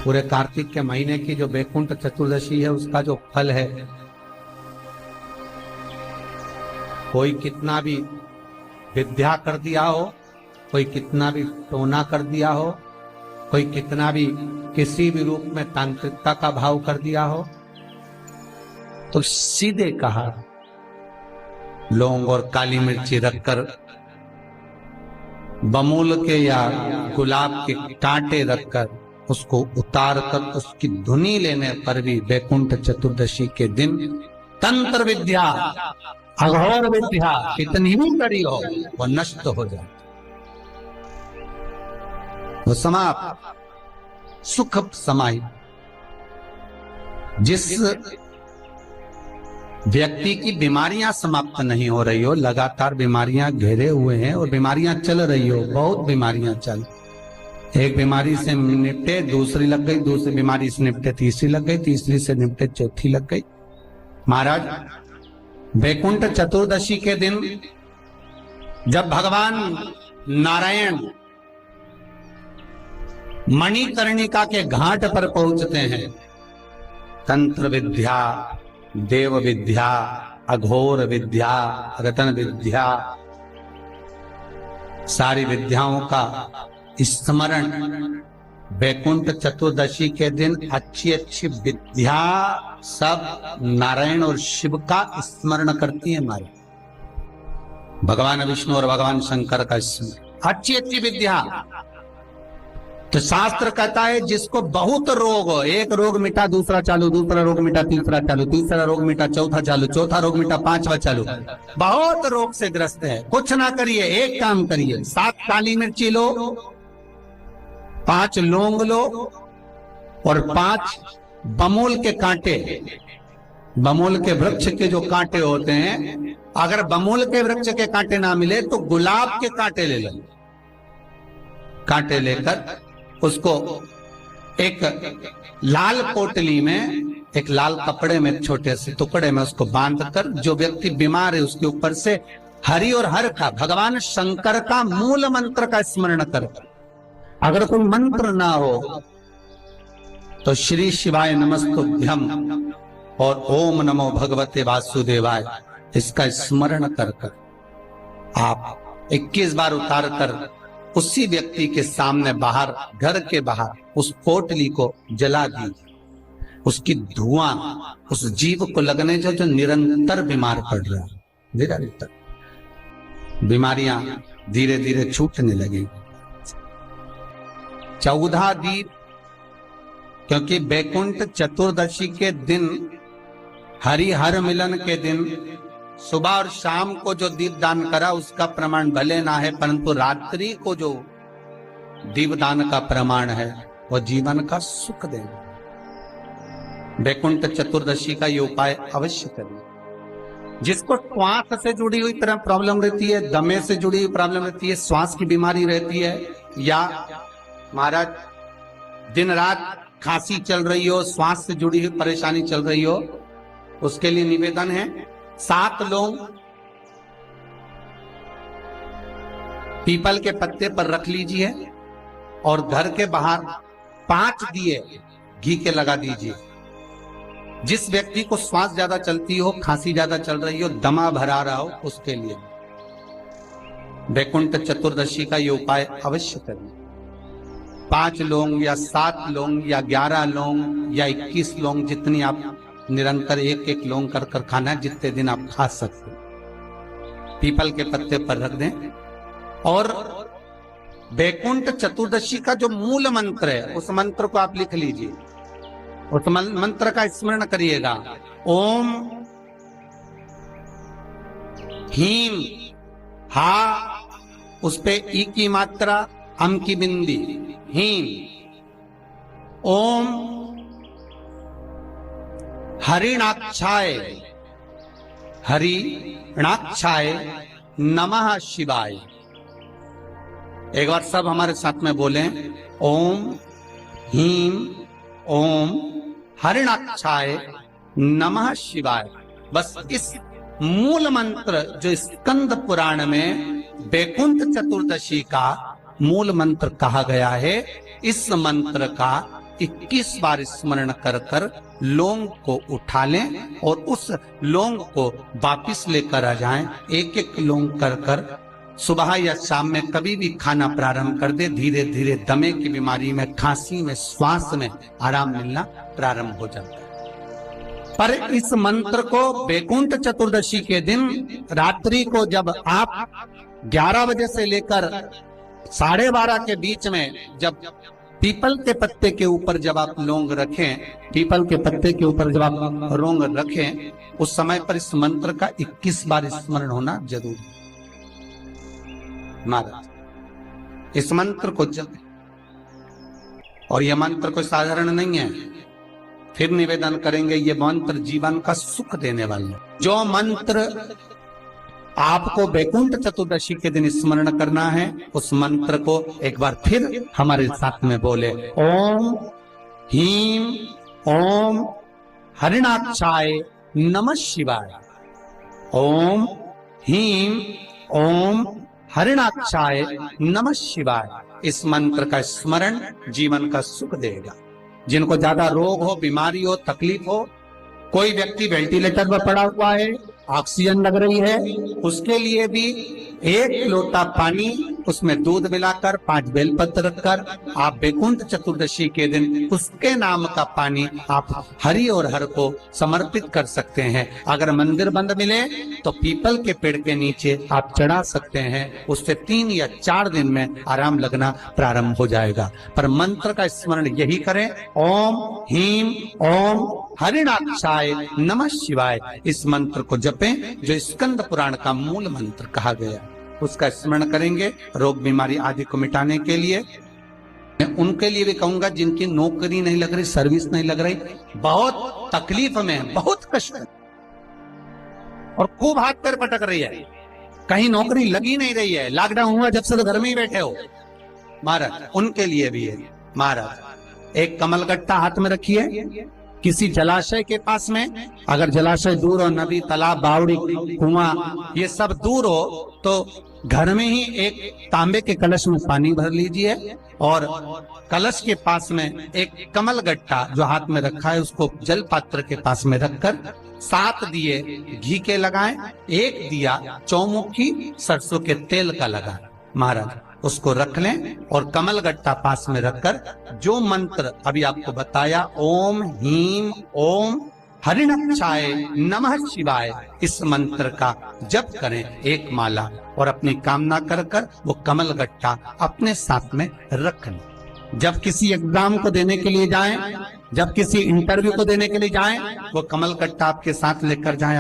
पूरे कार्तिक के महीने की जो बैकुंठ चतुर्दशी है उसका जो फल है, कोई कितना भी विद्या कर दिया हो, कोई कितना भी टोना कर दिया हो, कोई कितना भी किसी भी रूप में तांत्रिकता का भाव कर दिया हो, तो सीधे कहा लौंग और काली मिर्ची रखकर बमूल के या गुलाब के कांटे रखकर उसको उतार कर उसकी धुनी लेने पर भी बैकुंठ चतुर्दशी के दिन तंत्र विद्या, अघोर विद्या कितनी भी कड़ी हो वो नष्ट हो जाए, वो समाप्त, सुख समाहित। जिस व्यक्ति की बीमारियां समाप्त नहीं हो रही हो, लगातार बीमारियां घेरे हुए हैं और बीमारियां चल रही हो, बहुत बीमारियां चल, एक बीमारी से निपटे दूसरी लग गई, दूसरी बीमारी से निपटे तीसरी लग गई, तीसरी से निपटे चौथी लग गई। महाराज बैकुंठ चतुर्दशी के दिन जब भगवान नारायण मणिकर्णिका के घाट पर पहुंचते हैं, तंत्र विद्या, देव विद्या, अघोर विद्या, रतन विद्या, सारी विद्याओं का स्मरण बैकुंठ चतुर्दशी के दिन अच्छी अच्छी विद्या सब नारायण और शिव का स्मरण करती है। हमारे भगवान विष्णु और भगवान शंकर का स्मरण, अच्छी अच्छी विद्या। तो शास्त्र कहता है जिसको बहुत रोग हो, एक रोग मिटा दूसरा चालू, दूसरा रोग मिटा तीसरा चालू, तीसरा रोग मिटा चौथा चालू, चौथा रोग मिटा पांचवा चालू, बहुत रोग से ग्रस्त है, कुछ ना करिए, एक काम करिए, 7 काली मिर्ची लो, 5 लौंग लो और 5 बमूल के कांटे, बमूल के वृक्ष के जो कांटे होते हैं, अगर बमूल के वृक्ष के कांटे ना मिले तो गुलाब के कांटे ले लो। कांटे लेकर उसको एक लाल पोटली में, एक लाल कपड़े में, छोटे से टुकड़े में उसको बांधकर, जो व्यक्ति बीमार है उसके ऊपर से हरि और हर का, भगवान शंकर का मूल मंत्र का स्मरण कर। अगर कोई मंत्र ना हो तो श्री शिवाय नमस्तुभ्यम और ओम नमो भगवते वासुदेवाय इसका स्मरण कर कर आप 21 बार उतार कर उसी व्यक्ति के सामने बाहर, घर के बाहर उस पोटली को जला दीजिए। उसकी धुआं उस जीव को लगने जो निरंतर बीमार पड़ रहा है, निरंतर बीमारियां धीरे धीरे छूटने लगेगी। 14 दीप, क्योंकि बैकुंठ चतुर्दशी के दिन, हरिहर मिलन के दिन सुबह और शाम को जो दीप दान करा उसका प्रमाण भले ना है, परंतु रात्रि को जो दीप दान का प्रमाण है वो जीवन का सुख देगा। बैकुंठ चतुर्दशी का ये उपाय अवश्य करिए। जिसको श्वास से जुड़ी हुई तरह प्रॉब्लम रहती है, दमे से जुड़ी हुई प्रॉब्लम रहती है, श्वास की बीमारी रहती है, या महाराज दिन रात खांसी चल रही हो, श्वास से जुड़ी हुई परेशानी चल रही हो, उसके लिए निवेदन है 7 लौंग पीपल के पत्ते पर रख लीजिए और घर के बाहर 5 दिए घी के लगा दीजिए। जिस व्यक्ति को श्वास ज्यादा चलती हो, खांसी ज्यादा चल रही हो, दमा भरा रहा हो, उसके लिए बैकुंठ चतुर्दशी का ये उपाय अवश्य करिए। 5 लौंग या 7 लौंग या 11 लौंग या 21 लौंग, जितनी आप निरंतर एक एक लौंग कर कर खाना है, जितने दिन आप खा सकते, पीपल के पत्ते पर रख दें। और बैकुंठ चतुर्दशी का जो मूल मंत्र है उस मंत्र को आप लिख लीजिए, उस मंत्र का स्मरण करिएगा। ओम हीम, हा उस पे ई की मात्रा, अम की बिंदी, हीम। ओम हरिणाक्षाय, हरिणाक्षाय नमः शिवाय। एक बार सब हमारे साथ में बोलें, ओम हीम ओम हरिणाक्षाय नमः शिवाय। बस इस मूल मंत्र जो स्कंद पुराण में बैकुंठ चतुर्दशी का मूल मंत्र कहा गया है, इस मंत्र का 21 बार स्मरण कर कर लौंग को उठा लें और उस लौंग को वापिस लेकर आ जाएं। एक एक लौंग कर कर सुबह या शाम में कभी भी खाना प्रारंभ कर दे। धीरे धीरे दमे की बीमारी में, खांसी में, श्वास में आराम मिलना प्रारंभ हो जाता है। पर इस मंत्र को वैकुंठ चतुर्दशी के दिन रात्रि को जब आप 11 बजे से लेकर 12:30 के बीच में जब पीपल के पत्ते के ऊपर जब आप लौंग रखें, पीपल के पत्ते के ऊपर जब आप लौंग रखें, उस समय पर इस मंत्र का 21 बार स्मरण होना जरूरी। महाराज इस मंत्र को जप, और यह मंत्र कोई साधारण नहीं है। फिर निवेदन करेंगे, ये मंत्र जीवन का सुख देने वाला है। जो मंत्र आपको वैकुंठ चतुर्दशी के दिन स्मरण करना है, उस मंत्र को एक बार फिर हमारे साथ में बोले। ओम ह्रीं ओम हरिणाक्षाय नमः शिवाय। ओम ह्रीं ओम हरिणाक्षाय नमः शिवाय। इस मंत्र का स्मरण जीवन का सुख देगा। जिनको ज्यादा रोग हो, बीमारी हो, तकलीफ हो, कोई व्यक्ति वेंटिलेटर पर पड़ा हुआ है, ऑक्सीजन लग रही है, उसके लिए भी 1 लोटा पानी, उसमें दूध मिलाकर 5 बेलपत्र रखकर आप वैकुंठ चतुर्दशी के दिन उसके नाम का पानी आप हरि और हर को समर्पित कर सकते हैं। अगर मंदिर बंद मिले तो पीपल के पेड़ के नीचे आप चढ़ा सकते हैं। उससे 3 या 4 दिन में आराम लगना प्रारंभ हो जाएगा। पर मंत्र का स्मरण यही करें, ओम ह्रीं ओम हरिणाक्षाय नमः शिवाय। इस मंत्र को जपें, जो स्कंद पुराण का मूल मंत्र कहा गया, उसका स्मरण करेंगे रोग बीमारी आदि को मिटाने के लिए। मैं उनके लिए भी कहूंगा जिनकी नौकरी नहीं लग रही, सर्विस नहीं लग रही, बहुत तकलीफ में, बहुत कष्ट है और खूब हाथ पैर पटक रही है, कहीं नौकरी लगी नहीं रही है, लॉकडाउन हुआ जब से तो घर में ही बैठे हो, महाराज उनके लिए भी है। महाराज एक कमलगट्टा हाथ में रखिए, किसी जलाशय के पास में, अगर जलाशय दूर हो, नदी, तालाब, बावड़ी, कुआं ये सब दूर हो, तो घर में ही एक तांबे के कलश में पानी भर लीजिए और कलश के पास में एक कमलगट्टा जो हाथ में रखा है उसको जल पात्र के पास में रखकर 7 दिए घी के लगाएं, 1 दिया चौमुखी सरसों के तेल का लगाएं। महाराज उसको रख लें और कमलगट्टा पास में रखकर जो मंत्र अभी आपको बताया, ओम ह्रीं ओम हरिणाक्षाय नमः शिवाय, इस मंत्र का जप करें 1 माला और अपनी कामना कर कर वो कमलगट्टा अपने साथ में रख लें। जब किसी एग्जाम को देने के लिए जाएं, जब किसी इंटरव्यू को देने के लिए जाएं, वो कमलगट्टा आपके साथ लेकर जाएं।